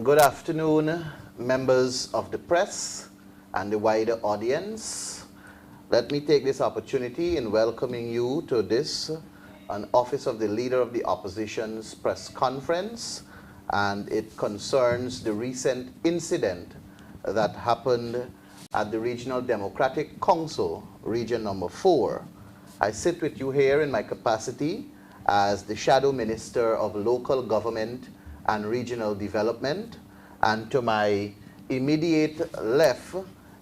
Good afternoon, members of the press and the wider audience. Let me take this opportunity in welcoming you to this, an Office of the Leader of the Opposition's press conference, and it concerns the recent incident that happened at the Regional Democratic Council, Region Number 4. I sit with you here in my capacity as the Shadow Minister of Local Government and Regional Development, and to my immediate left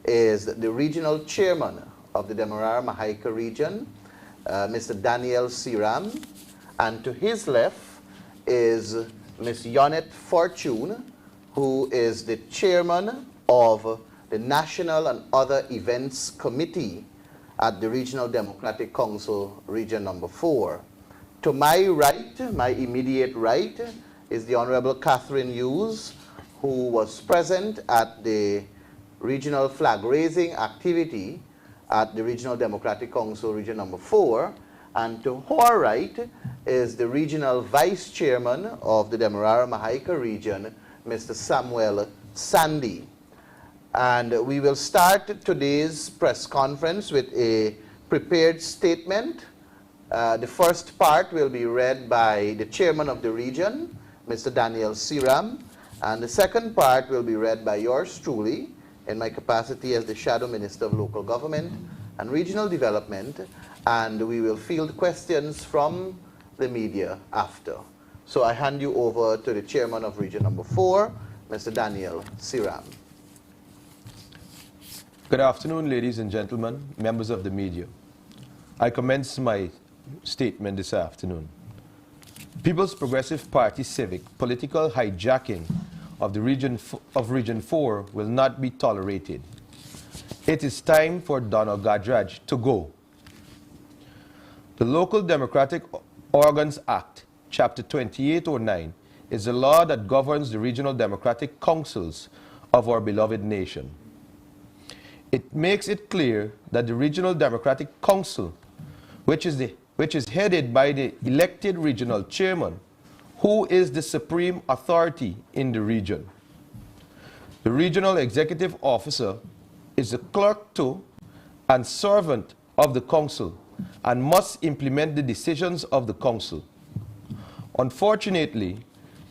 is the Regional Chairman of the Demerara Mahaica region, Mr. Daniel Siram, and to his left is Ms. Yonette Fortune, who is the Chairman of the National and Other Events Committee at the Regional Democratic Council, Region Number 4. To my right, my immediate right, is the Honorable Catherine Hughes, who was present at the regional flag raising activity at the Regional Democratic Council, Region Number 4. And to her right is the Regional Vice Chairman of the Demerara Mahaica region, Mr. Samuel Sandy. And we will start today's press conference with a prepared statement. The first part will be read by the Chairman of the region, Mr. Daniel Siram, and the second part will be read by yours truly in my capacity as the Shadow Minister of Local Government and Regional Development, and we will field questions from the media after. So I hand you over to the Chairman of Region Number 4, Mr. Daniel Siram. Good afternoon, ladies and gentlemen, members of the media. I commence my statement this afternoon. People's Progressive Party civic political hijacking of the Region 4 will not be tolerated. It is time for Donald Gadraj to go. The Local Democratic Organs Act, Chapter 2809, is the law that governs the regional democratic councils of our beloved nation. It makes it clear that the Regional Democratic Council, which is headed by the elected regional chairman, who is the supreme authority in the region. The regional executive officer is the clerk to and servant of the council and must implement the decisions of the council. Unfortunately,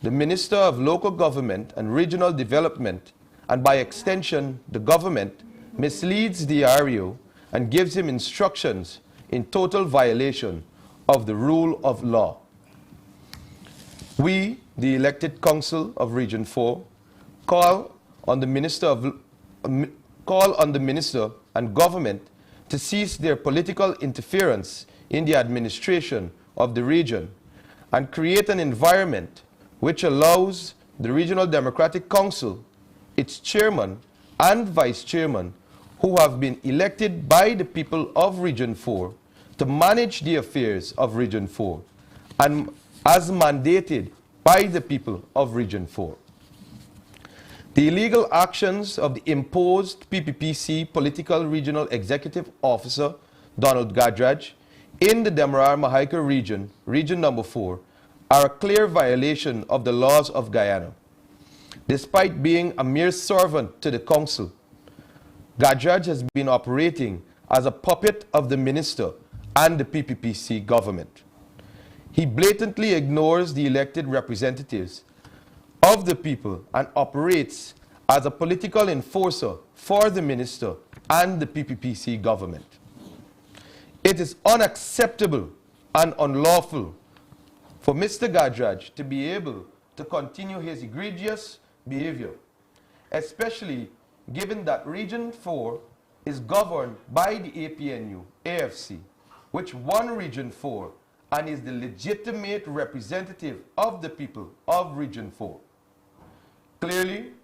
the Minister of Local Government and Regional Development, and by extension the government, misleads the REO and gives him instructions in total violation of the rule of law. We, the elected council of Region 4, call on the Minister and government to cease their political interference in the administration of the region and create an environment which allows the Regional Democratic Council, its chairman and vice chairman, who have been elected by the people of Region 4, to manage the affairs of Region 4, and as mandated by the people of Region 4. The illegal actions of the imposed PPPC political regional executive officer, Donald Gadraj, in the Demerara Mahaica region, Region Number 4, are a clear violation of the laws of Guyana. Despite being a mere servant to the council, Gadraj has been operating as a puppet of the minister and the PPPC government. He blatantly ignores the elected representatives of the people and operates as a political enforcer for the minister and the PPPC government. It is unacceptable and unlawful for Mr. Gadraj to be able to continue his egregious behavior, especially given that Region 4 is governed by the APNU, AFC, which won Region 4 and is the legitimate representative of the people of Region 4. Clearly,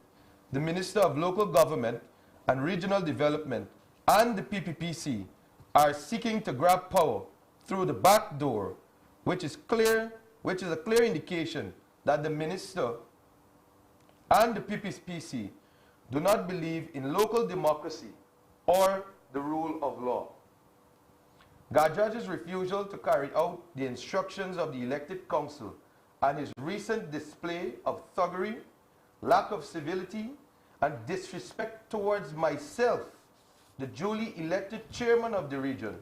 the Minister of Local Government and Regional Development and the PPPC are seeking to grab power through the back door, which is a clear indication that the Minister and the PPPC do not believe in local democracy or the rule of law. Gadraj's refusal to carry out the instructions of the elected council and his recent display of thuggery lack of civility, and disrespect towards myself, the duly elected chairman of the region,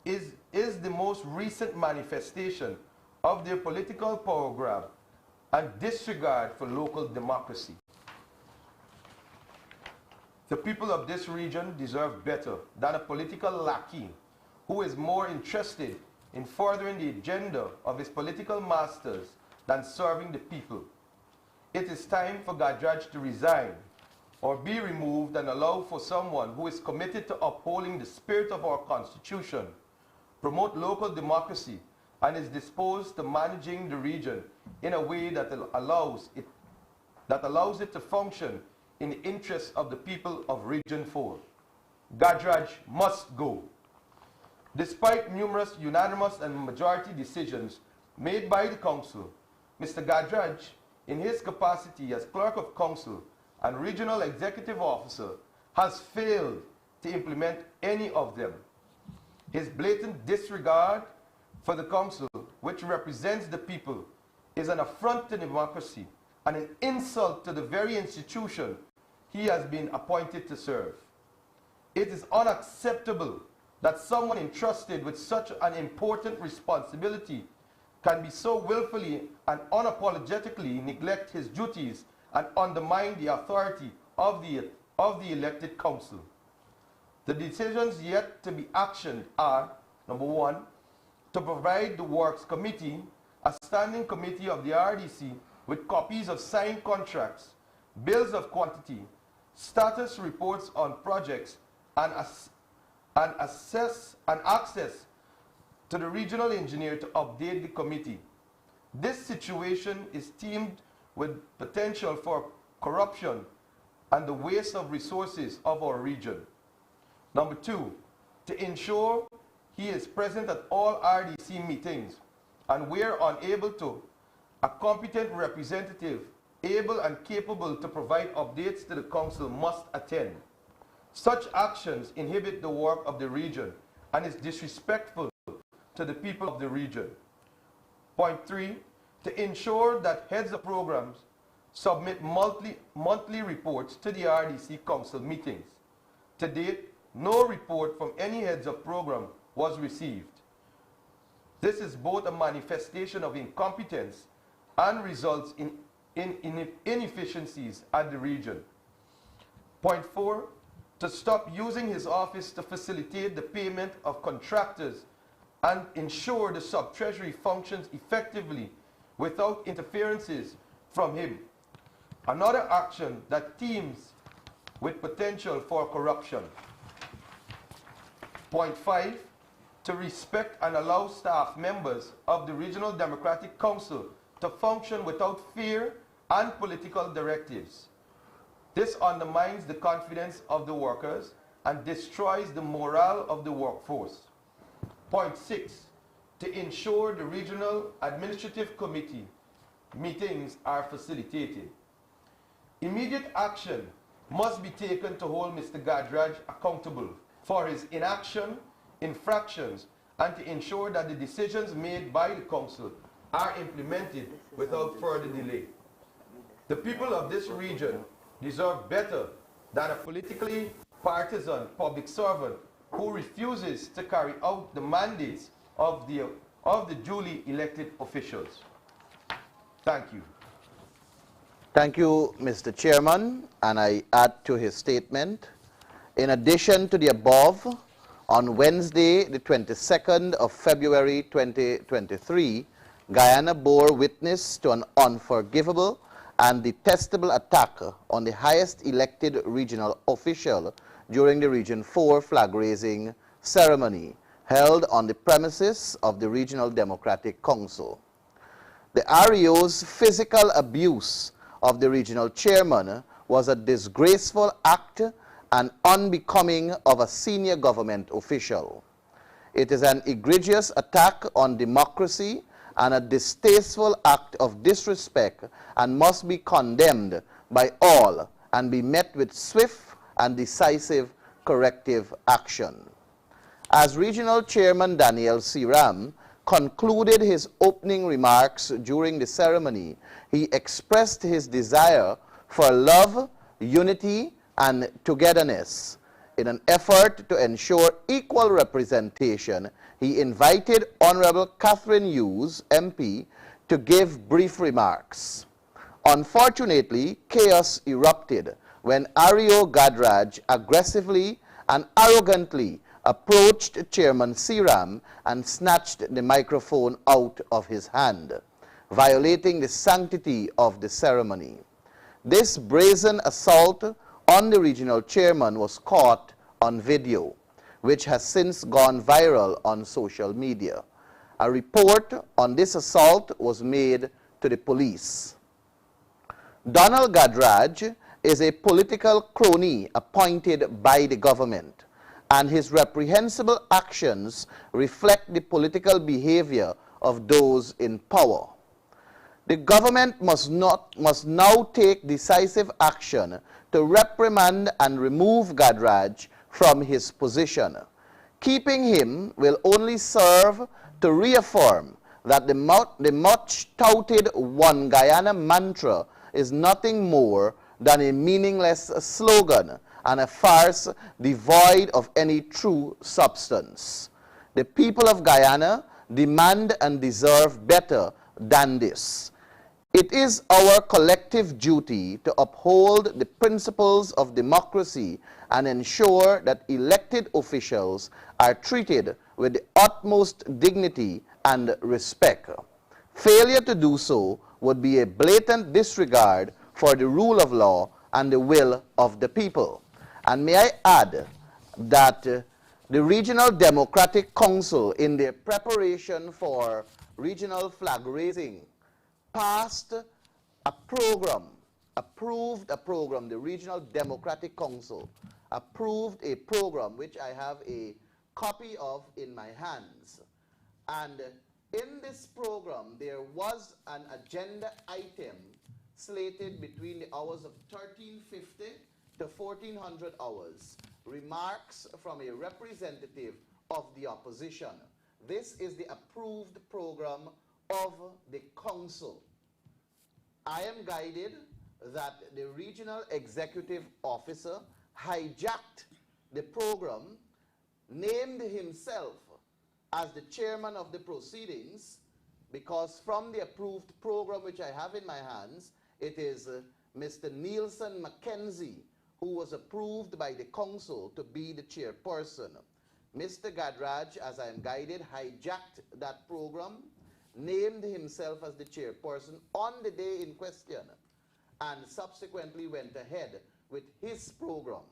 is the most recent manifestation of their political power grab and disregard for local democracy. The people of this region deserve better than a political lackey who is more interested in furthering the agenda of his political masters than serving the people. It is time for Gajraj to resign or be removed and allow for someone who is committed to upholding the spirit of our Constitution, promote local democracy, and is disposed to managing the region in a way that allows it to function in the interests of the people of Region 4. Gajraj must go. Despite numerous unanimous and majority decisions made by the Council, Mr. Gajraj, in his capacity as Clerk of Council and Regional Executive Officer, has failed to implement any of them. His blatant disregard for the Council, which represents the people, is an affront to democracy and an insult to the very institution he has been appointed to serve. It is unacceptable that someone entrusted with such an important responsibility can be so willfully and unapologetically neglect his duties and undermine the authority of the elected council. The decisions yet to be actioned are, number one, to provide the Works Committee, a standing committee of the RDC, with copies of signed contracts, bills of quantity, status reports on projects, and access to the regional engineer to update the committee. This situation is teamed with potential for corruption and the waste of resources of our region. Number two, to ensure he is present at all RDC meetings, and where unable to, a competent representative able and capable to provide updates to the council must attend. Such actions inhibit the work of the region and is disrespectful to the people of the region. Point three, to ensure that heads of programs submit monthly reports to the RDC council meetings. To date, no report from any heads of program was received. This is both a manifestation of incompetence and results in inefficiencies at the region. Point four, to stop using his office to facilitate the payment of contractors and ensure the sub-treasury functions effectively without interferences from him. Another action that teems with potential for corruption. Point five, to respect and allow staff members of the Regional Democratic Council to function without fear and political directives. This undermines the confidence of the workers and destroys the morale of the workforce. Point six, to ensure the Regional Administrative Committee meetings are facilitated. Immediate action must be taken to hold Mr. Gajraj accountable for his inaction, infractions, and to ensure that the decisions made by the Council are implemented without further delay. The people of this region deserve better than a politically partisan public servant who refuses to carry out the mandates of the duly elected officials. Thank you. Thank you, Mr. Chairman, and I add to his statement, in addition to the above, on Wednesday, the 22nd of February 2023, Guyana bore witness to an unforgivable and detestable attack on the highest elected regional official during the Region 4 flag-raising ceremony held on the premises of the Regional Democratic Council. The REO's physical abuse of the regional chairman was a disgraceful act and unbecoming of a senior government official. It is an egregious attack on democracy and a distasteful act of disrespect and must be condemned by all and be met with swift and decisive corrective action. As Regional Chairman Daniel C. Ram concluded his opening remarks during the ceremony, he expressed his desire for love, unity, and togetherness. In an effort to ensure equal representation, he invited Honorable Catherine Hughes, MP, to give brief remarks. Unfortunately, chaos erupted when Ario Gadraj aggressively and arrogantly approached Chairman Seeram and snatched the microphone out of his hand, violating the sanctity of the ceremony. This brazen assault on the regional chairman was caught on video, which has since gone viral on social media. A report on this assault was made to the police. Donald Gadraj is a political crony appointed by the government, and his reprehensible actions reflect the political behavior of those in power. The government must now take decisive action to reprimand and remove Gadraj from his position. Keeping him will only serve to reaffirm that the much touted One Guyana mantra is nothing more than a meaningless slogan and a farce devoid of any true substance. The people of Guyana demand and deserve better than this. It is our collective duty to uphold the principles of democracy and ensure that elected officials are treated with the utmost dignity and respect. Failure to do so would be a blatant disregard for the rule of law and the will of the people. And may I add that the Regional Democratic Council, in their preparation for regional flag raising, passed a program, approved a program, the Regional Democratic Council approved a program which I have a copy of in my hands. And in this program, there was an agenda item slated between the hours of 1350 to 1400 hours, remarks from a representative of the opposition. This is the approved program of the council. I am guided that the regional executive officer hijacked the program, named himself as the chairman of the proceedings, because from the approved program which I have in my hands, it is Mr. Nielsen Mackenzie, who was approved by the council to be the chairperson. Mr. Gadraj, as I am guided, hijacked that program, named himself as the chairperson on the day in question, and subsequently went ahead with his program,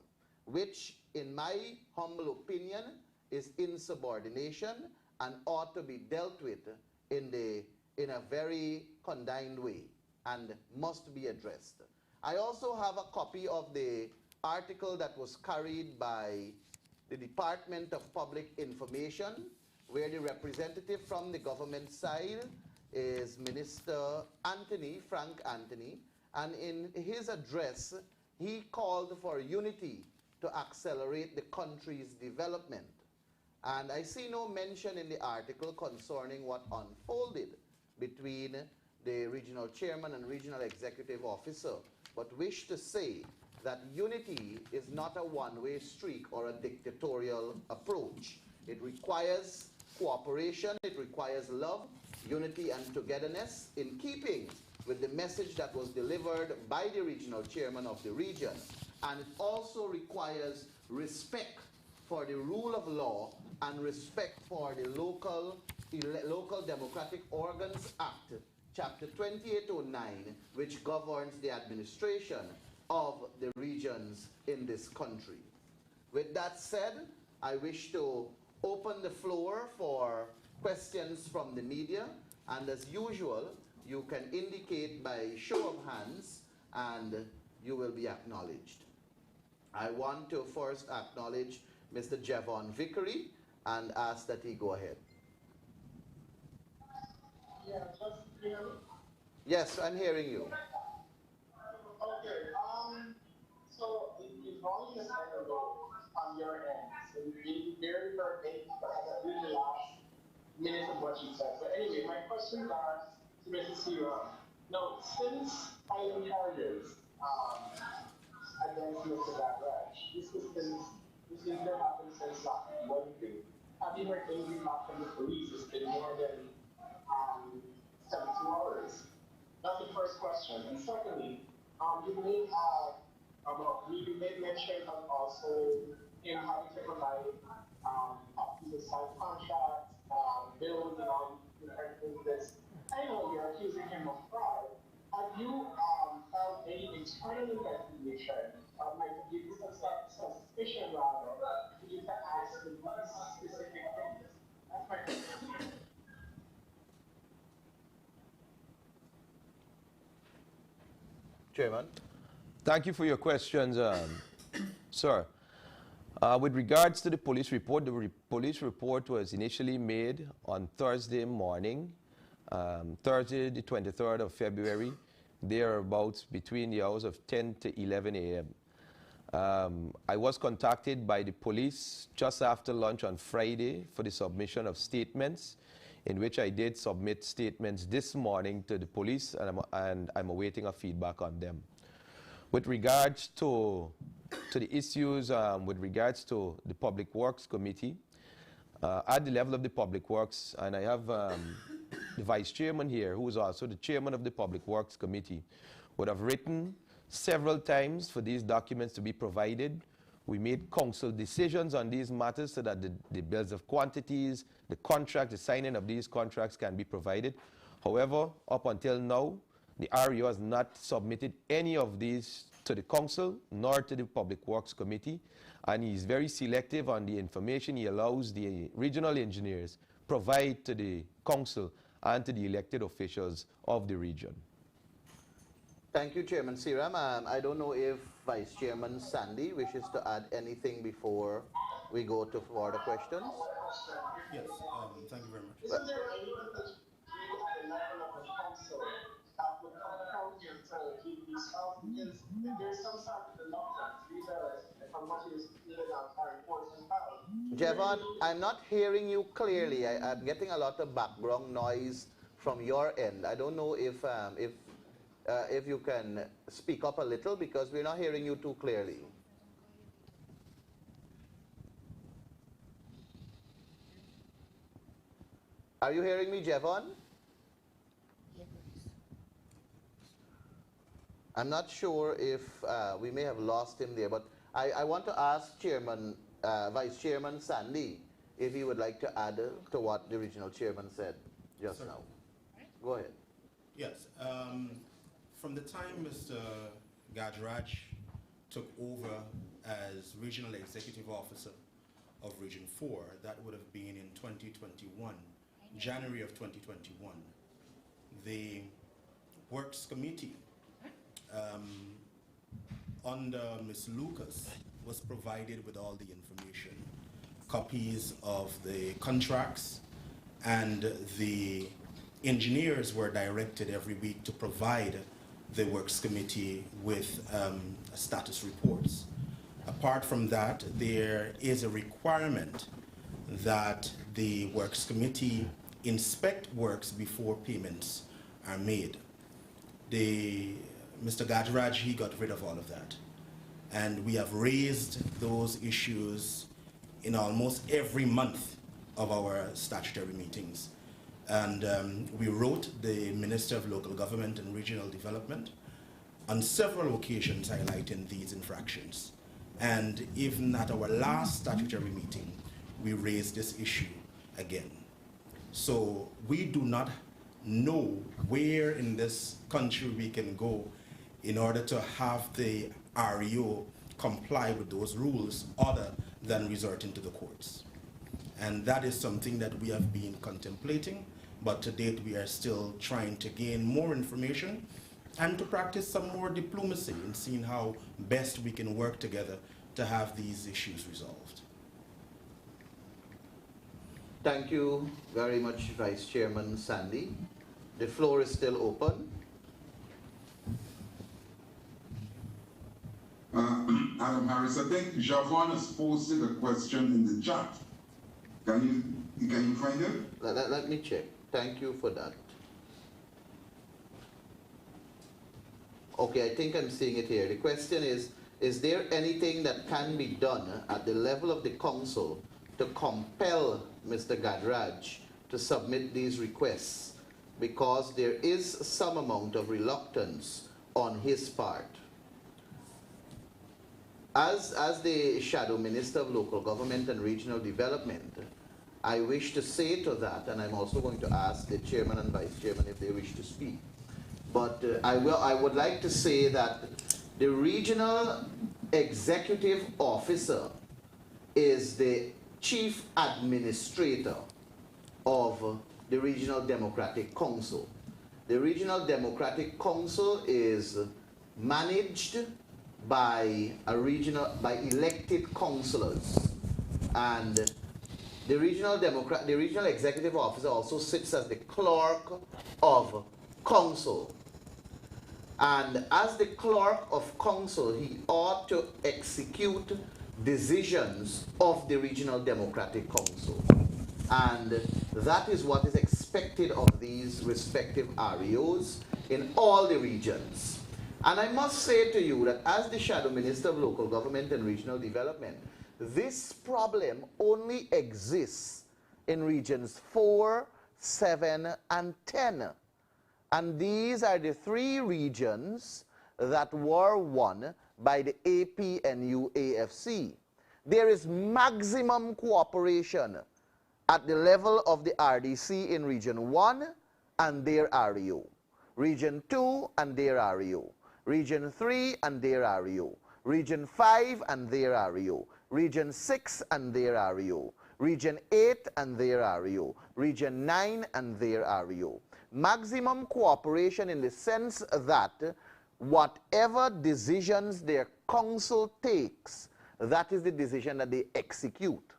which, in my humble opinion, is insubordination and ought to be dealt with in a very condign way and must be addressed. I also have a copy of the article that was carried by the Department of Public Information, where the representative from the government side is Minister Anthony, Frank Anthony, and in his address, he called for unity to accelerate the country's development. And I see no mention in the article concerning what unfolded between the regional chairman and regional executive officer, but wish to say that unity is not a one-way streak or a dictatorial approach. It requires cooperation, it requires love, unity, and togetherness in keeping with the message that was delivered by the regional chairman of the region. And it also requires respect for the rule of law and respect for the Local Democratic Organs Act, Chapter 2809, which governs the administration of the regions in this country. With that said, I wish to open the floor for questions from the media, and as usual, you can indicate by show of hands and you will be acknowledged. I want to first acknowledge Mr. Javon Vickery and ask that he go ahead. Yeah, just hear me? Yes, I'm hearing you. Okay, so the volume is kind of low on your end, so you really very perfect, but I got really the last minute of what you said. So anyway, my questions are to Mrs. Sierra. Now, since I inherited against Mr. Badrash. This has been happening since last Wednesday. Have you heard anything back from the police? It's been more than 72 hours. That's the first question. And secondly, you made mention of also him having to provide copies of signed contracts, bills, and all everything this. I know you're accusing him of fraud. Have you found any internal investigation might give you some suspicion rather for you to ask the specific things? That's my question. Chairman. Thank you for your questions, sir. With regards to the police report, the police report was initially made on Thursday morning, Thursday the 23rd of February, thereabouts between the hours of 10 to 11 a.m. I was contacted by the police just after lunch on Friday for the submission of statements, in which I did submit statements this morning to the police, and I'm awaiting a feedback on them. With regards to the issues with regards to the Public Works Committee, at the level of the Public Works, and I have the Vice Chairman here, who is also the Chairman of the Public Works Committee, would have written several times for these documents to be provided. We made council decisions on these matters so that the bills of quantities, the contract, the signing of these contracts can be provided. However, up until now, the REO has not submitted any of these to the council nor to the Public Works Committee, and he's very selective on the information he allows the regional engineers provide to the council and to the elected officials of the region. Thank you, Chairman Siram. I don't know if Vice Chairman Sandy wishes to add anything before we go to further questions. Yes, thank you very much. Isn't there anyone that you at the level of the council that would come here to keep these out? Because there's some sort of reluctance. These are, from what you stated, are important files. Jevon, I'm not hearing you clearly. I'm getting a lot of background noise from your end. I don't know if you can speak up a little, because we're not hearing you too clearly. Are you hearing me, Jevon? I'm not sure if we may have lost him there, but I want to ask Vice Chairman Sandy if he would like to add to what the original chairman said just now. Go ahead. Yes, from the time Mr. Gajraj took over as Regional Executive Officer of Region 4, that would have been in 2021, January of 2021, the Works Committee under Ms. Lucas was provided with all the information, copies of the contracts, and the engineers were directed every week to provide the Works Committee with status reports. Apart from that, there is a requirement that the Works Committee inspect works before payments are made. Mr. Gajraj, he got rid of all of that. And we have raised those issues in almost every month of our statutory meetings. And we wrote the Minister of Local Government and Regional Development on several occasions highlighting these infractions. And even at our last statutory meeting, we raised this issue again. So we do not know where in this country we can go in order to have the REO comply with those rules other than resorting to the courts. And that is something that we have been contemplating, but to date we are still trying to gain more information and to practice some more diplomacy in seeing how best we can work together to have these issues resolved. Thank you very much, Vice Chairman Sandy. The floor is still open. Adam Harris, I think Javon has posted a question in the chat. Can you find it? Let me check. Thank you for that. Okay, I think I'm seeing it here. The question is there anything that can be done at the level of the council to compel Mr. Gadraj to submit these requests? Because there is some amount of reluctance on his part. As the Shadow Minister of Local Government and Regional Development, I wish to say to that, and I'm also going to ask the Chairman and Vice Chairman if they wish to speak. But I would like to say that the Regional Executive Officer is the Chief Administrator of the Regional Democratic Council. The Regional Democratic Council is managed by elected councillors, and the regional executive officer also sits as the clerk of council. And as the clerk of council, he ought to execute decisions of the Regional Democratic Council. And that is what is expected of these respective REOs in all the regions. And I must say to you that as the Shadow Minister of Local Government and Regional Development, this problem only exists in regions 4, 7, and 10. And these are the 3 regions that were won by the APNU-AFC. There is maximum cooperation at the level of the RDC in Region 1 and their REO, Region 2 and their REO, Region 3 and their REO, Region 5 and their REO, Region 6 and their REO, Region 8 and their REO, Region 9 and their REO. Maximum cooperation in the sense that whatever decisions their council takes, that is the decision that they execute.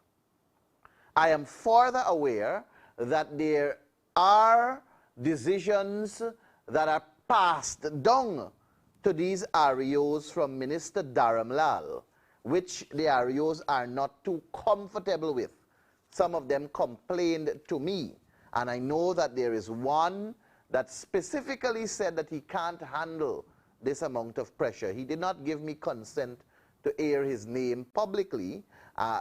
I am further aware that there are decisions that are passed down to these REOs from Minister Dharamlal, which the REOs are not too comfortable with. Some of them complained to me, and I know that there is one that specifically said that he can't handle this amount of pressure. He did not give me consent to air his name publicly,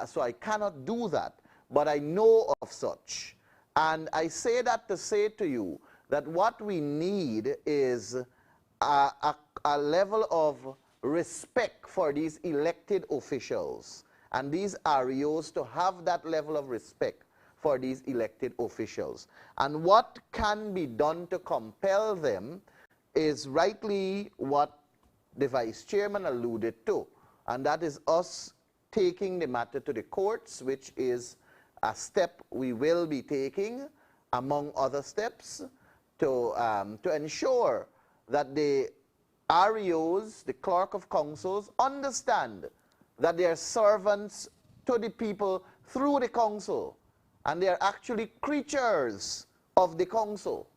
so I cannot do that. But I know of such. And I say that to say to you that what we need is a level of respect for these elected officials, and these REOs to have that level of respect for these elected officials. And what can be done to compel them is rightly what the Vice Chairman alluded to, and that is us taking the matter to the courts, which is a step we will be taking, among other steps, to ensure that the REOs, the clerk of councils, understand that they are servants to the people through the council, and they are actually creatures of the council,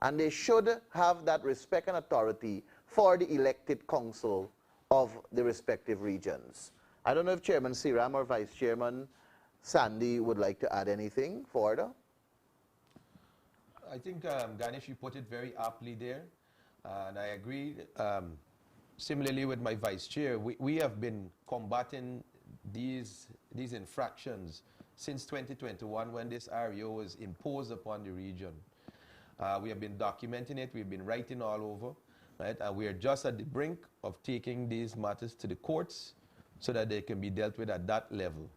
and they should have that respect and authority for the elected council of the respective regions. I don't know if Chairman Siram or Vice Chairman Sandy would like to add anything further. I think, Ganesh, you put it very aptly there, and I agree. Similarly with my Vice Chair, we have been combating these infractions since 2021 when this REO was imposed upon the region. We have been documenting it, we've been writing all over, right? And we are just at the brink of taking these matters to the courts so that they can be dealt with at that level.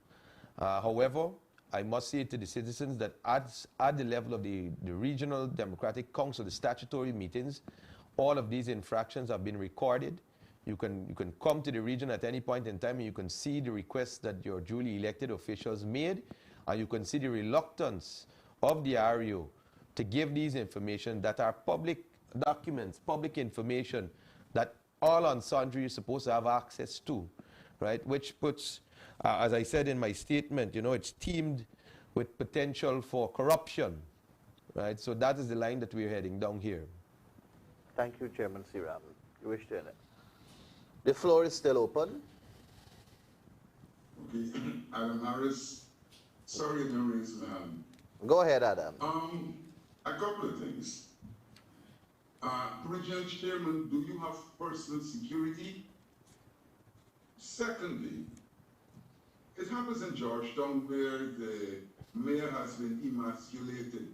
However, I must say to the citizens that at the level of the Regional Democratic Council, the statutory meetings, all of these infractions have been recorded. You can come to the region at any point in time and you can see the requests that your duly elected officials made, and you can see the reluctance of the REO to give these information that are public documents, public information that all and sundry is supposed to have access to, right? Which puts, as I said in my statement, it's teamed with potential for corruption, right? So that is the line that we're heading down here. Thank you, Chairman Siram. You wish to end it? The floor is still open. Okay, Adam Harris, sorry to raise my hand. Go ahead, Adam. A couple of things. regional chairman, do you have personal security? Secondly, it happens in Georgetown where the mayor has been emasculated.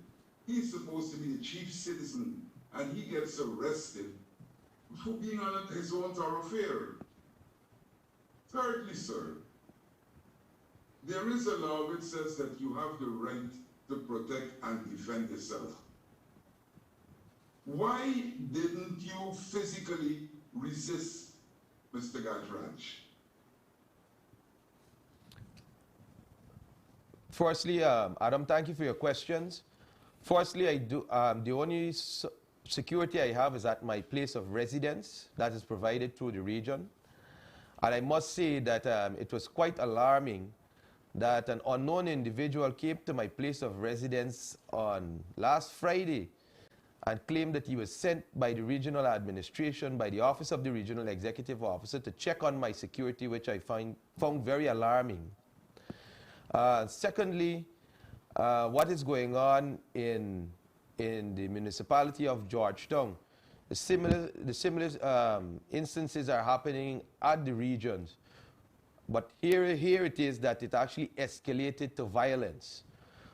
He's supposed to be the chief citizen, and he gets arrested for being on his own thoroughfare. Thirdly, sir, there is a law which says that you have the right to protect and defend yourself. Why didn't you physically resist Mr. Gajraj? Firstly, Adam, thank you for your questions. Firstly, the only security I have is at my place of residence that is provided through the region. And I must say that it was quite alarming that an unknown individual came to my place of residence on last Friday and claimed that he was sent by the regional administration, by the office of the regional executive officer, to check on my security, which I found very alarming. Secondly, what is going on in the municipality of Georgetown? The similar instances are happening at the regions. But here it is that it actually escalated to violence.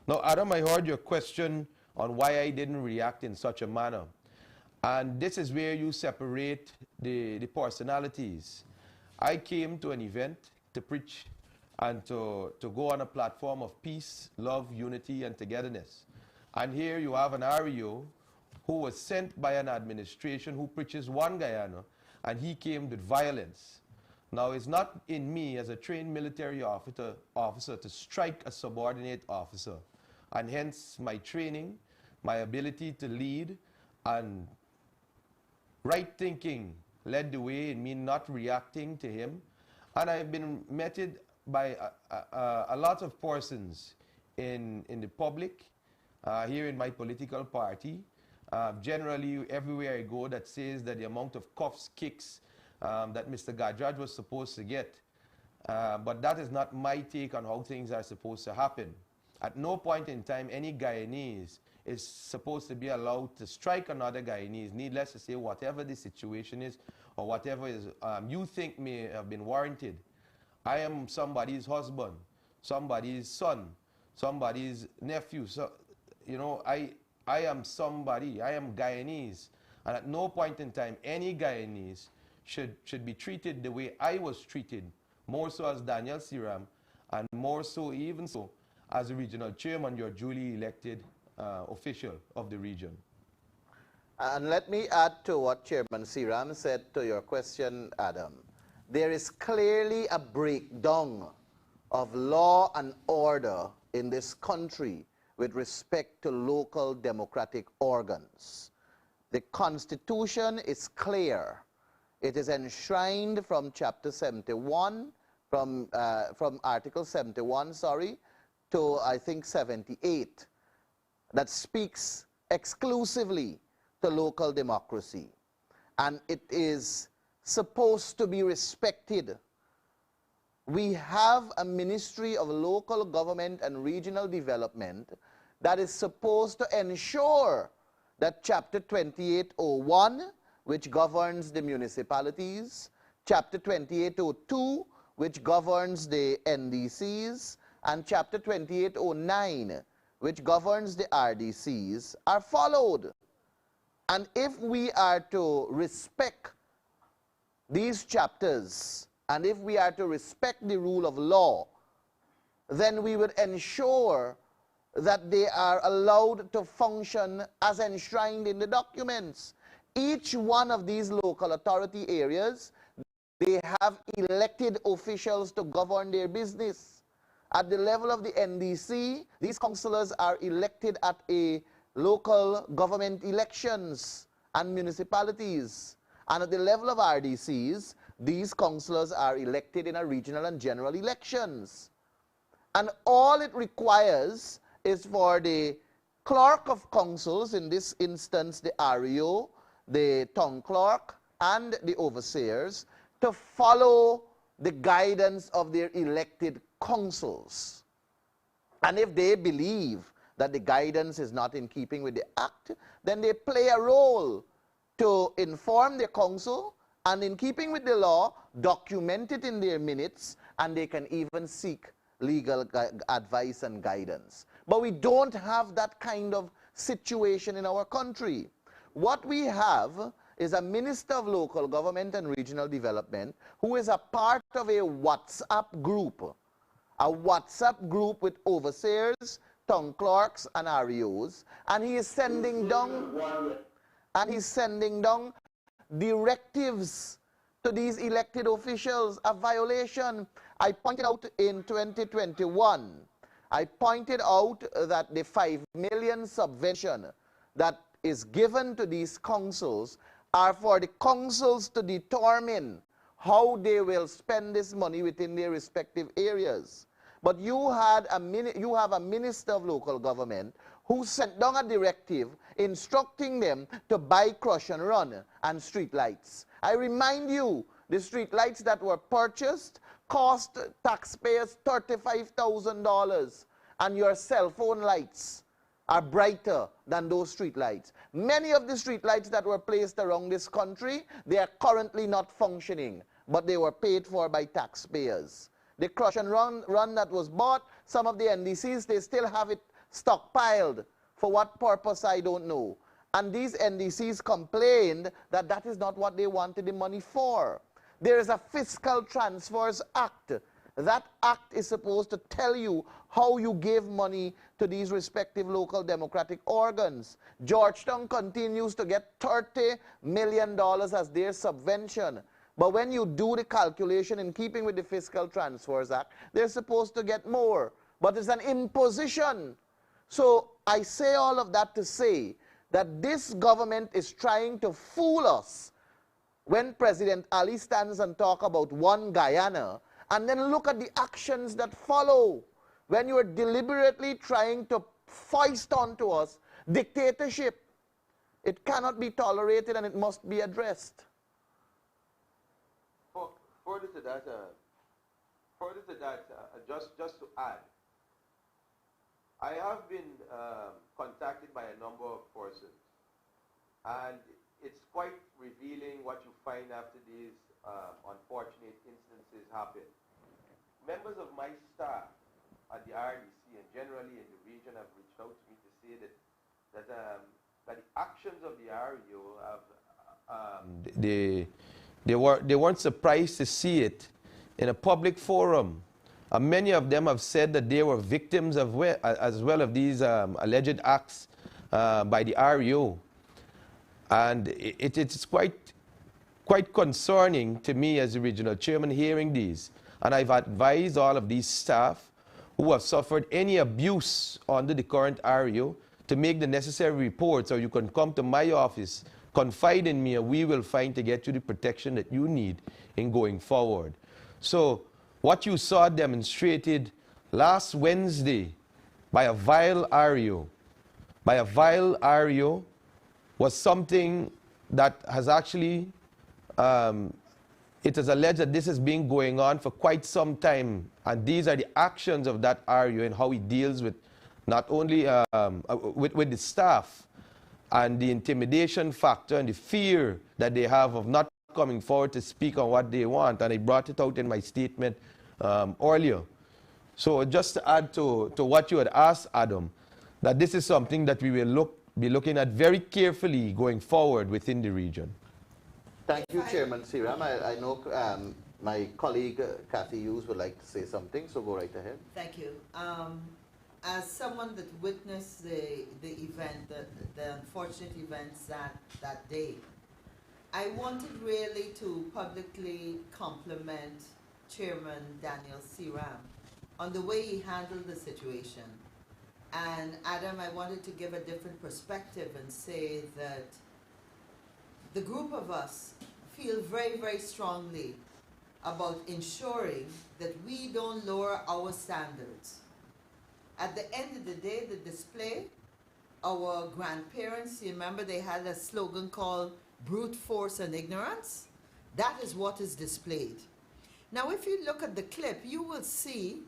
Now, Adam, I heard your question on why I didn't react in such a manner. And this is where you separate the personalities. I came to an event to preach and to go on a platform of peace, love, unity, and togetherness. And here you have an REO who was sent by an administration who preaches one Guyana, and he came with violence. Now, it's not in me as a trained military officer to strike a subordinate officer. And hence, my training, my ability to lead, and right thinking led the way in me not reacting to him. And I've been met by a lot of persons in the public, here in my political party, generally everywhere I go, that says that the amount of cuffs, kicks that Mr. Gajraj was supposed to get. But that is not my take on how things are supposed to happen. At no point in time any Guyanese is supposed to be allowed to strike another Guyanese, needless to say, whatever the situation is or whatever is you think may have been warranted. I am somebody's husband, somebody's son, somebody's nephew. So, you know, I am somebody, I am Guyanese. And at no point in time, any Guyanese should be treated the way I was treated, more so as Daniel Siram, and more so, even so, as a regional chairman, your duly elected official of the region. And let me add to what Chairman Siram said to your question, Adam. There is clearly a breakdown of law and order in this country with respect to local democratic organs. The Constitution is clear. It is enshrined from Chapter 71, from Article 71, sorry, to I think 78, that speaks exclusively to local democracy. And it is supposed to be respected. We have a Ministry of Local Government and Regional Development that is supposed to ensure that Chapter 2801, which governs the municipalities, Chapter 2802, which governs the NDCs, and Chapter 2809, which governs the RDCs, are followed. And if we are to respect these chapters, and if we are to respect the rule of law, then we would ensure that they are allowed to function as enshrined in the documents. Each one of these local authority areas, they have elected officials to govern their business. At the level of the NDC, these councillors are elected at a local government elections and municipalities. And at the level of RDCs, these councillors are elected in a regional and general elections. And all it requires is for the clerk of councils, in this instance the REO, the town clerk, and the overseers, to follow the guidance of their elected councils. And if they believe that the guidance is not in keeping with the act, then they play a role to inform their council, and in keeping with the law, document it in their minutes, and they can even seek legal advice and guidance. But we don't have that kind of situation in our country. What we have is a Minister of Local Government and Regional Development who is a part of a WhatsApp group with overseers, town clerks, and REOs, and he is sending down directives to these elected officials, a violation. I pointed out in 2021, I pointed out that the 5 million subvention that is given to these councils are for the councils to determine how they will spend this money within their respective areas. But you have a Minister of Local Government who sent down a directive instructing them to buy crush and run and street lights. I remind you, the street lights that were purchased cost taxpayers $35,000, and your cell phone lights are brighter than those street lights. Many of the street lights that were placed around this country, they are currently not functioning, but they were paid for by taxpayers. The crush and run that was bought, some of the NDCs, they still have it stockpiled. For what purpose, I don't know. And these NDCs complained that that is not what they wanted the money for. There is a Fiscal Transfers Act. That act is supposed to tell you how you give money to these respective local democratic organs. Georgetown continues to get $30 million as their subvention. But when you do the calculation in keeping with the Fiscal Transfers Act, they're supposed to get more. But it's an imposition. So I say all of that to say that this government is trying to fool us when President Ali stands and talks about one Guyana, and then look at the actions that follow when you are deliberately trying to foist onto us dictatorship. It cannot be tolerated and it must be addressed. Further to that, just to add, I have been contacted by a number of persons, and it's quite revealing what you find after these unfortunate instances happen. Members of my staff at the RDC and generally in the region have reached out to me to say that the actions of the REO have they weren't surprised to see it in a public forum. Many of them have said that they were victims of as well of these alleged acts by the REO. And it's quite concerning to me as the regional chairman hearing these. And I've advised all of these staff who have suffered any abuse under the current REO to make the necessary reports, or you can come to my office, confide in me, and we will find to get you the protection that you need in going forward. So what you saw demonstrated last Wednesday by a vile REO, was something that has actually, it is alleged that this has been going on for quite some time, and these are the actions of that REO and how he deals with not only with the staff, and the intimidation factor and the fear that they have of not coming forward to speak on what they want. And I brought it out in my statement earlier. So just to add to what you had asked, Adam, that this is something that we will be looking at very carefully going forward within the region. Thank you, Chairman Siram. I know my colleague Kathy Hughes would like to say something, so go right ahead. Thank you. As someone that witnessed the event, the unfortunate events that day, I wanted really to publicly compliment Chairman Daniel Siram on the way he handled the situation. And Adam, I wanted to give a different perspective and say that the group of us feel very, very strongly about ensuring that we don't lower our standards. At the end of the day, the display, our grandparents, you remember they had a slogan called brute force and ignorance? That is what is displayed. Now, if you look at the clip, you will see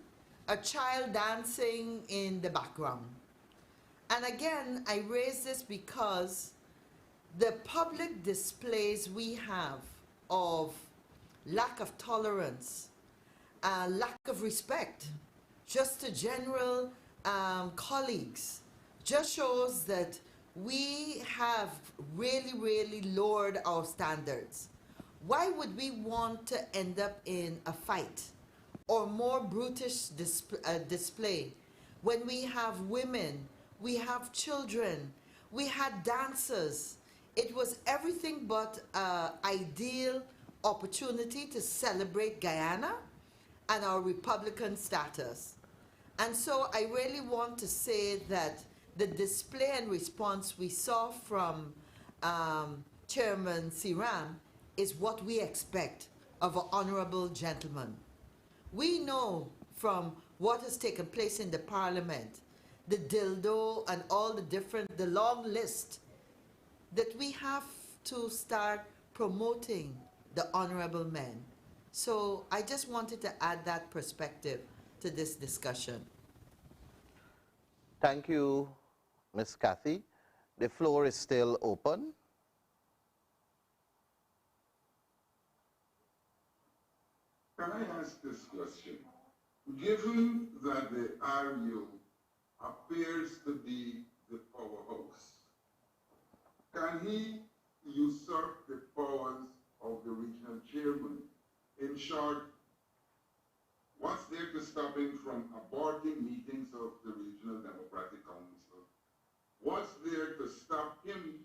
a child dancing in the background. And again, I raise this because the public displays we have of lack of tolerance, lack of respect, just to general colleagues, just shows that we have really, really lowered our standards. Why would we want to end up in a fight or more brutish display when we have women, we have children, we had dancers? It was everything but an ideal opportunity to celebrate Guyana and our Republican status. And so I really want to say that the display and response we saw from Chairman Siram is what we expect of an honorable gentleman. We know from what has taken place in the parliament, the dildo and all the long list, that we have to start promoting the honorable men. So I just wanted to add that perspective to this discussion. Thank you, Ms. Kathy. The floor is still open. Can I ask this question? Given that the RU appears to be the powerhouse, can he usurp the powers of the regional chairman? In short, what's there to stop him from aborting meetings of the Regional Democratic Council? What's there to stop him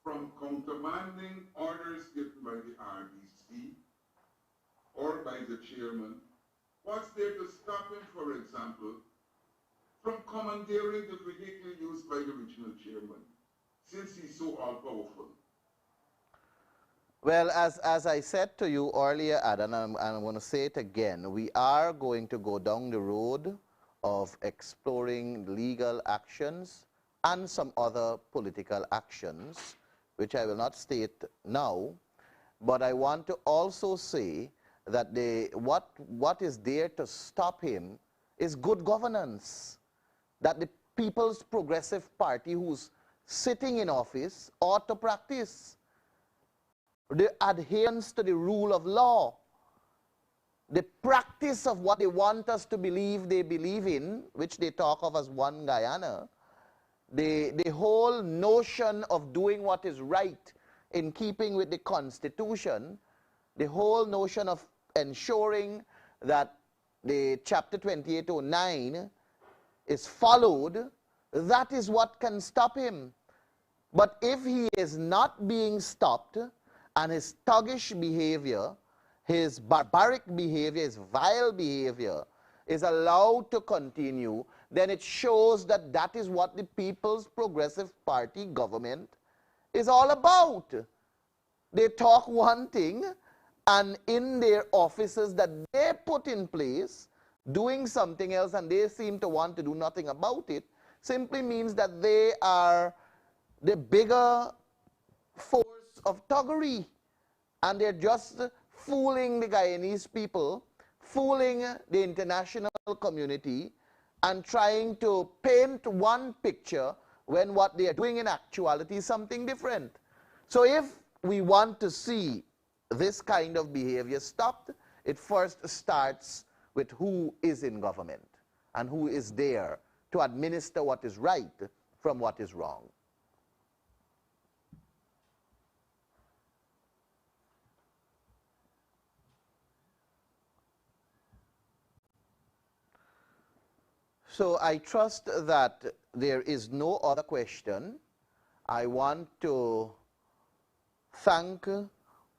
from countermanding orders given by the RDC or by the chairman? What's there to stop him, for example, from commandeering the vehicle used by the regional chairman, since he's so all-powerful? Well, as I said to you earlier, Adam, and I'm going to say it again, we are going to go down the road of exploring legal actions and some other political actions, which I will not state now, but I want to also say that what is there to stop him is good governance, that the People's Progressive Party, who's sitting in office, ought to practice the adherence to the rule of law, the practice of what they want us to believe they believe in, which they talk of as one Guyana, the whole notion of doing what is right in keeping with the Constitution, the whole notion of ensuring that the Chapter 2809 is followed, that is what can stop him. But if he is not being stopped, and his thuggish behavior, his barbaric behavior, his vile behavior is allowed to continue, then it shows that that is what the People's Progressive Party government is all about. They talk one thing, and in their offices that they put in place, doing something else, and they seem to want to do nothing about it, simply means that they are the bigger force of thuggery, and they're just fooling the Guyanese people, fooling the international community, and trying to paint one picture when what they are doing in actuality is something different. So if we want to see this kind of behavior stopped, it first starts with who is in government and who is there to administer what is right from what is wrong. So I trust that there is no other question. I want to thank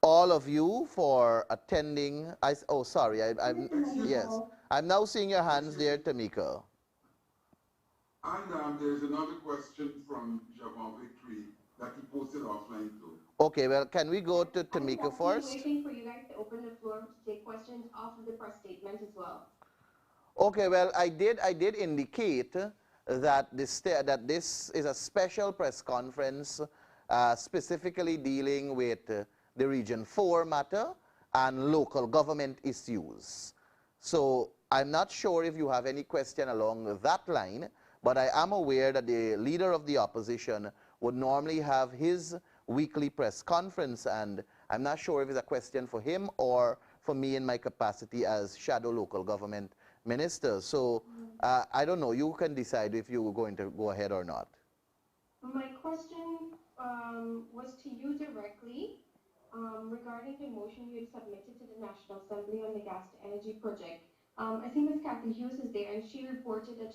all of you for attending. Yes. I'm now seeing your hands there, Tamika. And there's another question from Javon Victory that he posted offline too. Okay, well, can we go to Tamika first? Waiting for you guys to open the floor to take questions off of the press statement as well. Okay, well, I did indicate that this is a special press conference specifically dealing with the Region 4 matter and local government issues. So I'm not sure if you have any question along that line, but I am aware that the leader of the opposition would normally have his weekly press conference, and I'm not sure if it's a question for him or for me in my capacity as shadow local government minister. So I don't know, you can decide if you're going to go ahead or not. My question was to you directly regarding the motion you had submitted to the National Assembly on the gas to energy project. I think Ms. Kathy Hughes is there, and she reported that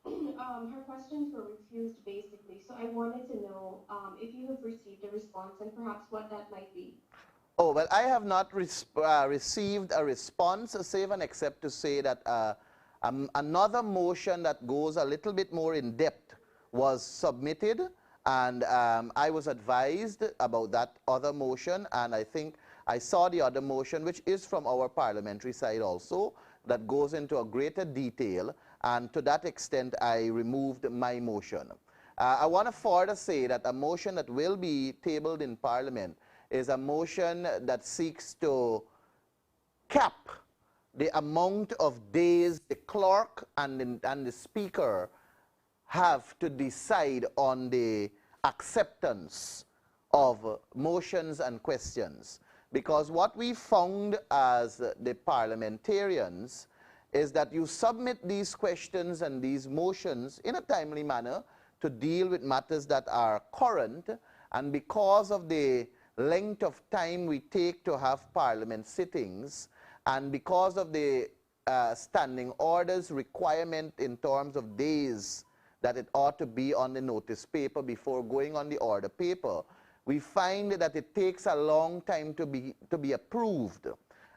her questions were refused basically. So I wanted to know if you have received a response and perhaps what that might be. Oh, well, I have not received a response, save and except to say that another motion that goes a little bit more in depth was submitted, and I was advised about that other motion, and I think I saw the other motion, which is from our parliamentary side also, that goes into a greater detail, and to that extent I removed my motion. I want to further say that a motion that will be tabled in Parliament is a motion that seeks to cap the amount of days the clerk and the speaker have to decide on the acceptance of motions and questions. Because what we found as the parliamentarians is that you submit these questions and these motions in a timely manner to deal with matters that are current, and because of the length of time we take to have parliament sittings, and because of the standing orders requirement in terms of days that it ought to be on the notice paper before going on the order paper, we find that it takes a long time to be approved.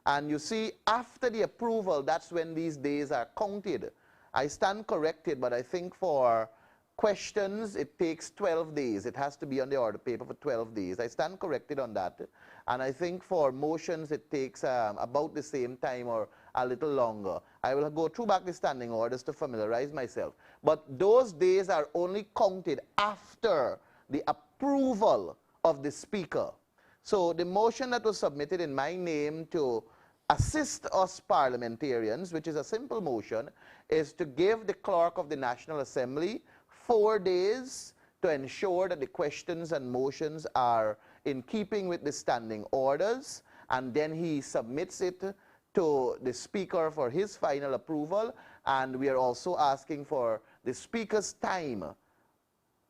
And you see, after the approval, that's when these days are counted. I stand corrected, but I think for questions, it takes 12 days. It has to be on the order paper for 12 days. I stand corrected on that. And I think for motions, it takes about the same time or a little longer. I will go through back the standing orders to familiarize myself. But those days are only counted after the approval of the speaker. So the motion that was submitted in my name to assist us parliamentarians, which is a simple motion, is to give the clerk of the National Assembly 4 days to ensure that the questions and motions are in keeping with the standing orders, and then he submits it to the speaker for his final approval. And we are also asking for the speaker's time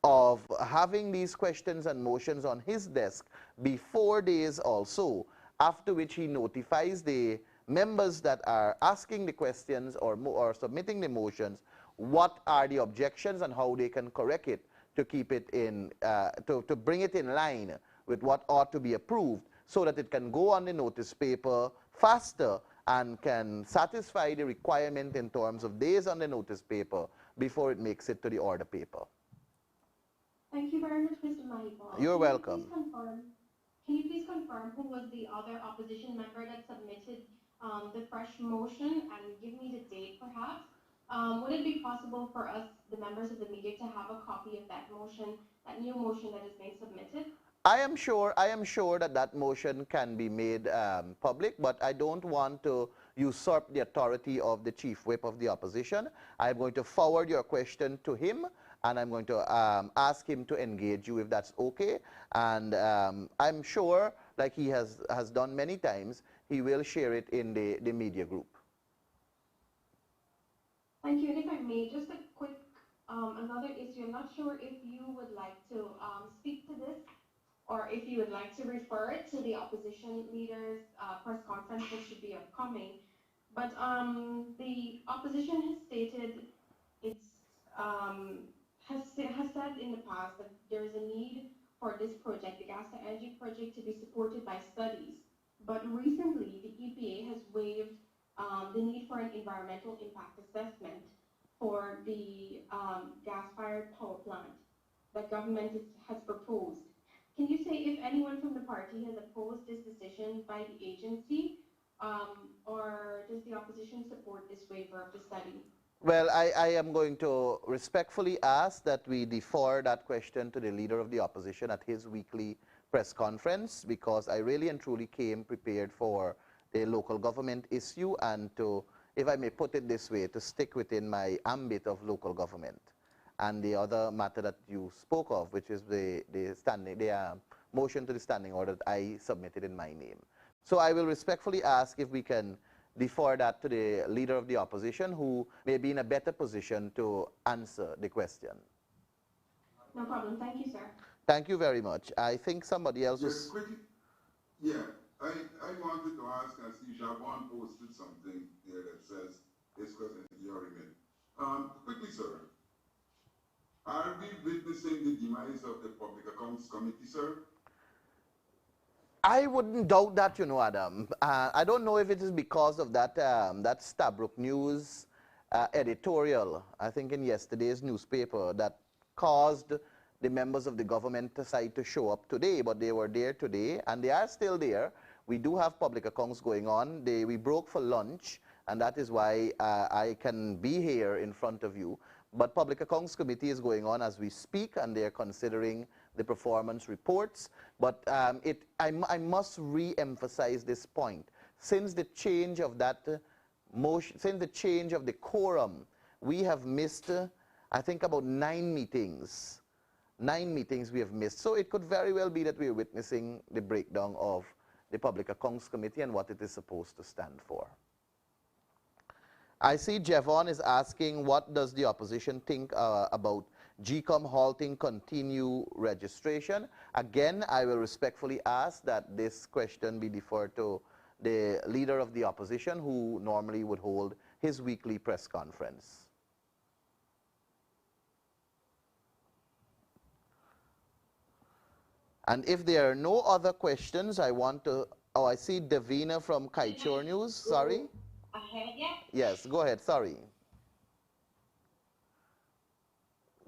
of having these questions and motions on his desk be 4 days also, after which he notifies the members that are asking the questions or submitting the motions what are the objections and how they can correct it to keep it in, to bring it in line with what ought to be approved, so that it can go on the notice paper faster and can satisfy the requirement in terms of days on the notice paper before it makes it to the order paper. Thank you very much, Mr. Mahipal. You're welcome. Can you please confirm who was the other opposition member that submitted the fresh motion, and give me the date perhaps? Would it be possible for us, the members of the media, to have a copy of that motion, that new motion that is being submitted? I am sure that that motion can be made public, but I don't want to usurp the authority of the chief whip of the opposition. I'm going to forward your question to him, and I'm going to ask him to engage you if that's okay. And I'm sure, like he has done many times, he will share it in the media group. Thank you. And if I may, just a quick, another issue. I'm not sure if you would like to speak to this, or if you would like to refer it to the opposition leaders' press conference that should be upcoming. But the opposition has stated has said in the past that there is a need for this project, the gas to energy project, to be supported by studies. But recently, the EPA has waived the need for an environmental impact assessment for the gas-fired power plant that government has proposed. Can you say if anyone from the party has opposed this decision by the agency, or does the opposition support this waiver of the study? Well, I am going to respectfully ask that we defer that question to the leader of the opposition at his weekly press conference, because I really and truly came prepared for the local government issue, and to, if I may put it this way, to stick within my ambit of local government. and the other matter that you spoke of, which is the motion to the standing order that I submitted in my name. So I will respectfully ask if we can defer that to the Leader of the Opposition, who may be in a better position to answer the question. No problem. Thank you, sir. Thank you very much. I think somebody else Yes, was... quickly. Yeah, I wanted to ask, I see Javon posted something there that says this question is your remit. Quickly, sir. Are we witnessing the demise of the Public Accounts Committee, sir? I wouldn't doubt that, you know, Adam. I don't know if it is because of that, that Stabrook News editorial, I think in yesterday's newspaper, that caused the members of the government side to show up today, but they were there today, and they are still there. We do have public accounts going on. We broke for lunch, and that is why I can be here in front of you. But Public Accounts Committee is going on as we speak, and they're considering the performance reports. But I must re-emphasize this point. Since the change of that motion, since the change of the quorum, we have missed, I think, about 9 meetings. 9 meetings we have missed. So it could very well be that we're witnessing the breakdown of the Public Accounts Committee and what it is supposed to stand for. I see Javon is asking, what does the opposition think about GCOM halting continue registration? Again, I will respectfully ask that this question be deferred to the Leader of the Opposition, who normally would hold his weekly press conference. And if there are no other questions, I want to, oh, I see Davina from Kaichor News, sorry. Ahead, yeah? Yes, go ahead, sorry.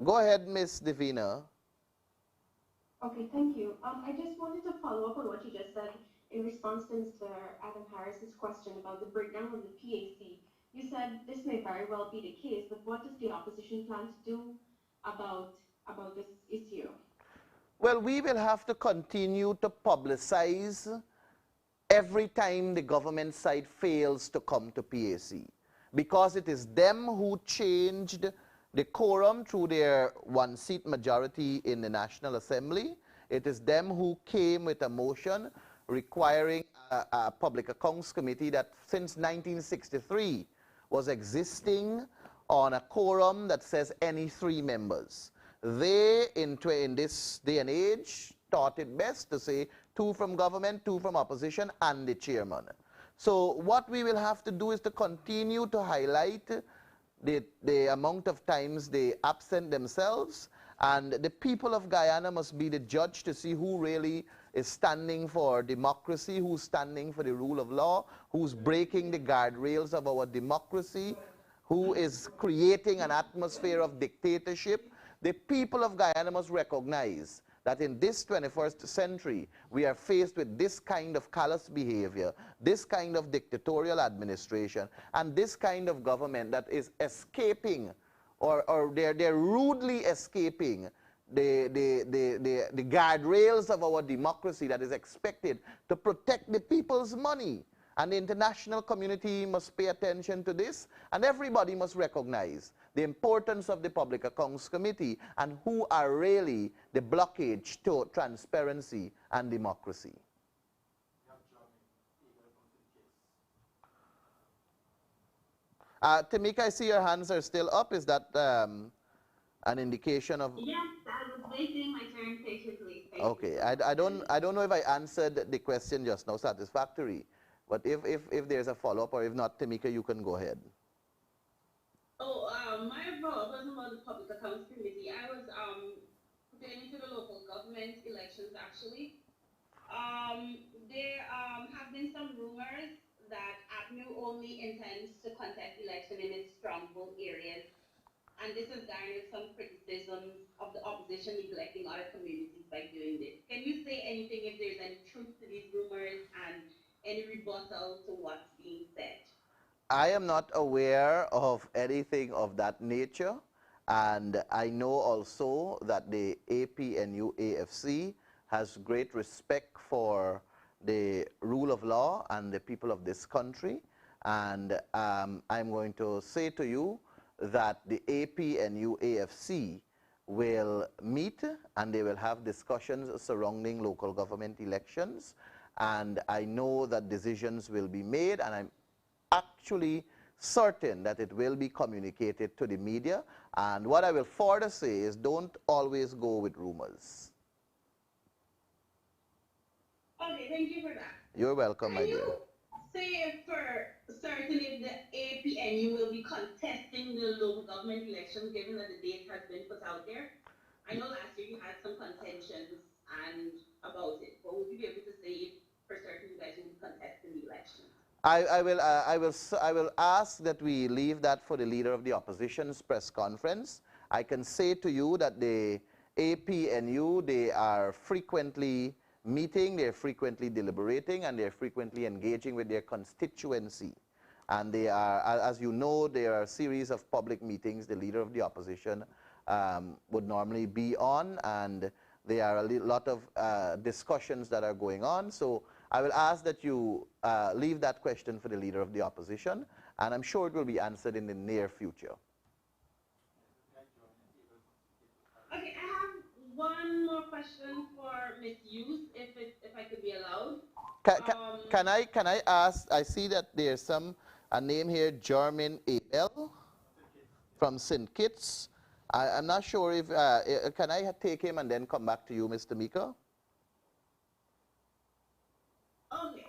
Go ahead, Miss Davina. Okay, thank you. I just wanted to follow up on what you just said in response to Mr. Adam Harris's question about the breakdown of the PAC. You said this may very well be the case, but what does the opposition plan to do about this issue? Well, we will have to continue to publicize every time the government side fails to come to PAC, because it is them who changed the quorum through their one-seat majority in the National Assembly. It is them who came with a motion requiring a Public Accounts Committee that since 1963 was existing on a quorum that says any 3 members. They, in this day and age, thought it best to say 2 from government, 2 from opposition, and the chairman. So what we will have to do is to continue to highlight the amount of times they absent themselves, and the people of Guyana must be the judge to see who really is standing for democracy, who's standing for the rule of law, who's breaking the guardrails of our democracy, who is creating an atmosphere of dictatorship. The people of Guyana must recognize that in this 21st century, we are faced with this kind of callous behavior, this kind of dictatorial administration, and this kind of government that is escaping, or they're rudely escaping the guardrails of our democracy that is expected to protect the people's money. And the international community must pay attention to this, and everybody must recognize the importance of the Public Accounts Committee and who are really the blockage to transparency and democracy. Tamika, I see your hands are still up. Is that an indication of... Yes, I was waiting my turn patiently. Okay, I don't know if I answered the question just now satisfactory, but if there's a follow-up, or if not, Tamika, you can go ahead. Oh, my vote wasn't about the Public Accounts Committee. I was pertaining to the local government elections, actually. There have been some rumors that APNU only intends to contest election in its stronghold areas, and this has garnered some criticism of the opposition neglecting other communities by doing this. Can you say anything if there's any truth to these rumors and any rebuttal to what's being said? I am not aware of anything of that nature, and I know also that the APNU-AFC has great respect for the rule of law and the people of this country, and I'm going to say to you that the APNU AFC will meet and they will have discussions surrounding local government elections. And I know that decisions will be made, and I'm actually certain that it will be communicated to the media. And what I will further say is don't always go with rumors. Okay, thank you for that. You're welcome, my Can dear. you say for certain if the APNU will be contesting the local government elections, given that the date has been put out there? I know last year you had some contentions and about it, but would you be able to say if for certain you guys will be contesting the elections? I will ask that we leave that for the leader of the opposition's press conference. I can say to you that the APNU, they are frequently meeting, they're frequently deliberating, and they're frequently engaging with their constituency. And they are, as you know, there are a series of public meetings the leader of the opposition would normally be on, and there are a lot of discussions that are going on. So I will ask that you leave that question for the leader of the opposition, and I'm sure it will be answered in the near future. Okay, I have one more question for Ms. Hughes, if I could be allowed. Can I ask, I see that there's a name here, Jermaine Abel from St. Kitts. I'm not sure if, can I take him and then come back to you, Mr. Mika? Okay.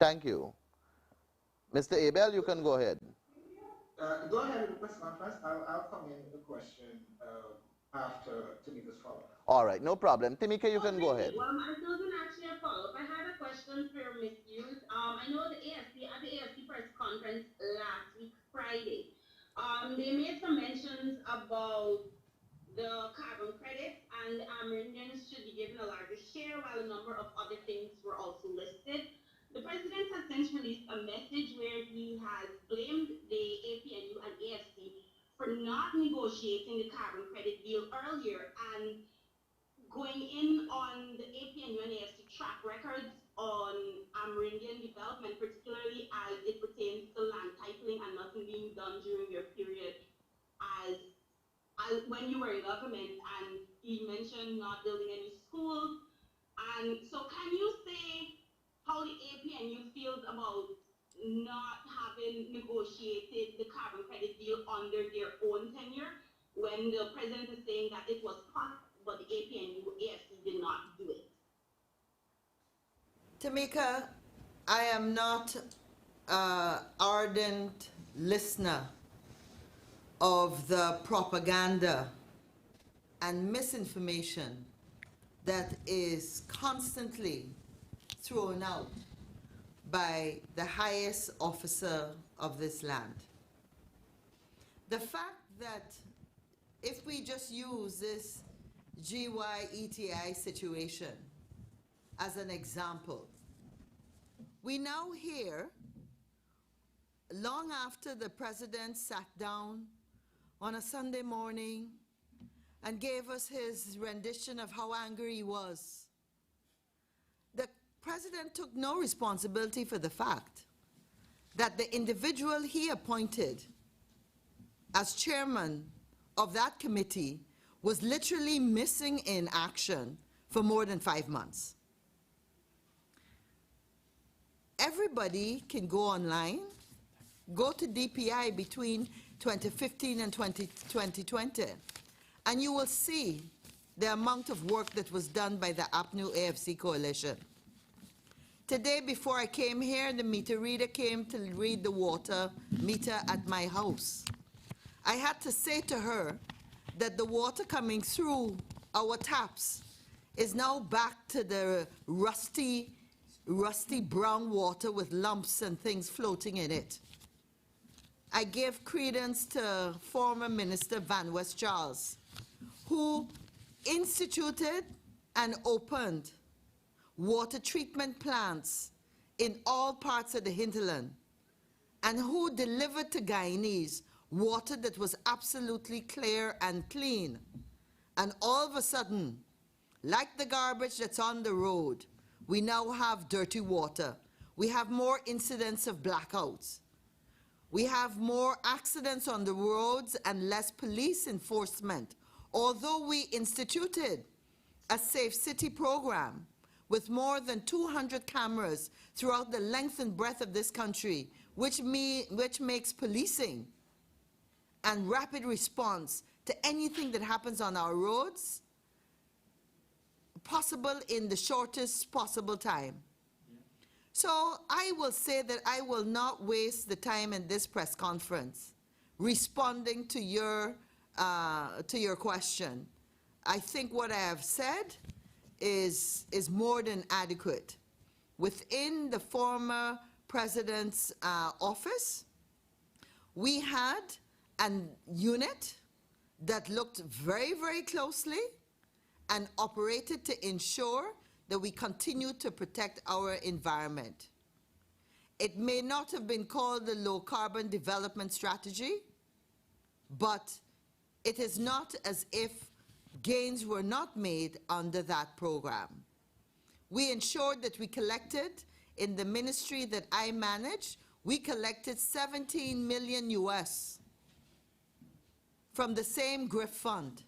Thank you. Mr. Abel, you can go ahead. Go ahead with the press conference. I'll come in with the question after Tamika's follow-up. All right, no problem. Timika, you can go ahead. Well, it wasn't actually a follow-up. I had a question for Ms. Hughes. I know at the AFC press conference last week, Friday, they made some mentions about the carbon credits, and Amerindians should be given a larger share, while a number of other things were also listed. The president has since released a message where he has blamed the APNU and AFC for not negotiating the carbon credit deal earlier and going in on the APNU and AFC track records on Amerindian development, particularly as it pertains to land titling and nothing being done during your period as when you were in government. And he mentioned not building any schools. And so can you say how the APNU feels about not having negotiated the carbon credit deal under their own tenure, when the president is saying that it was possible, but the APNU AFC did not do it? Tamika, I am not an ardent listener of the propaganda and misinformation that is constantly thrown out by the highest officer of this land. The fact that if we just use this GYETI situation as an example, we now hear, long after the president sat down on a Sunday morning and gave us his rendition of how angry he was, the president took no responsibility for the fact that the individual he appointed as chairman of that committee was literally missing in action for more than 5 months. Everybody can go online, go to DPI between 2015 and 2020, and you will see the amount of work that was done by the APNU AFC coalition. Today, before I came here, the meter reader came to read the water meter at my house. I had to say to her that the water coming through our taps is now back to the rusty brown water with lumps and things floating in it. I give credence to former Minister Van West Charles, who instituted and opened water treatment plants in all parts of the hinterland, and who delivered to Guyanese water that was absolutely clear and clean. And all of a sudden, like the garbage that's on the road, we now have dirty water. We have more incidents of blackouts. We have more accidents on the roads and less police enforcement. Although we instituted a Safe City program with more than 200 cameras throughout the length and breadth of this country, which makes policing and rapid response to anything that happens on our roads possible in the shortest possible time. So I will say that I will not waste the time in this press conference responding to your question. I think what I have said is more than adequate. Within the former president's office, we had a unit that looked very, very closely and operated to ensure that we continue to protect our environment. It may not have been called the low carbon development strategy, but it is not as if gains were not made under that program. We ensured that we collected, in the ministry that I manage, we collected 17 million US from the same GRIF fund.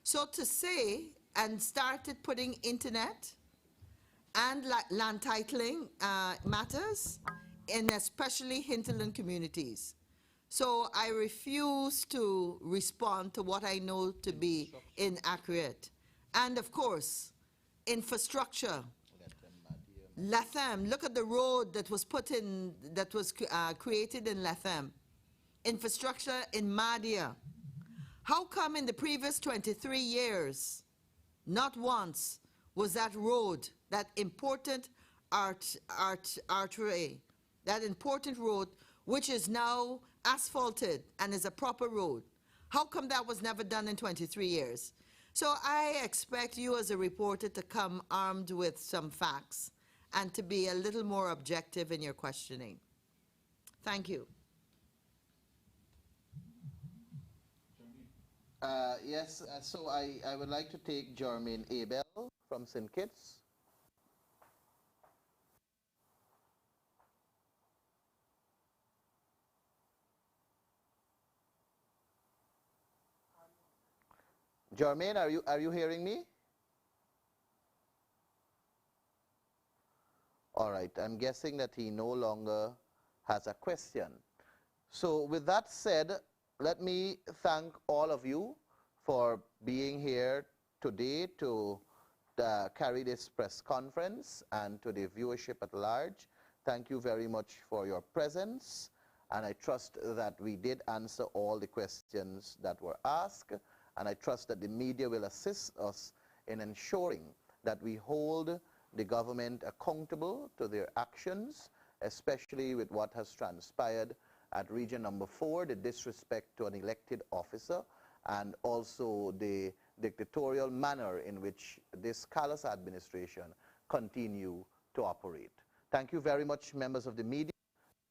So to say, and started putting internet and land titling matters in especially hinterland communities. So I refuse to respond to what I know to be inaccurate. And of course, infrastructure. Latham, look at the road that was put in, that was created in Latham. Infrastructure in Mahdia. How come in the previous 23 years, not once was that road, that important artery, that important road, which is now asphalted and is a proper road? How come that was never done in 23 years? So I expect you as a reporter to come armed with some facts and to be a little more objective in your questioning. Thank you. Yes, so I would like to take Jermaine Abel from St. Kitts. Jermaine, are you hearing me? All right, I'm guessing that he no longer has a question. So with that said, let me thank all of you for being here today to carry this press conference, and to the viewership at large. Thank you very much for your presence, and I trust that we did answer all the questions that were asked, and I trust that the media will assist us in ensuring that we hold the government accountable to their actions, especially with what has transpired at Region Number 4, the disrespect to an elected officer, and also the dictatorial manner in which this callous administration continue to operate. Thank you very much, members of the media.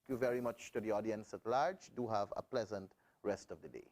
Thank you very much to the audience at large. Do have a pleasant rest of the day.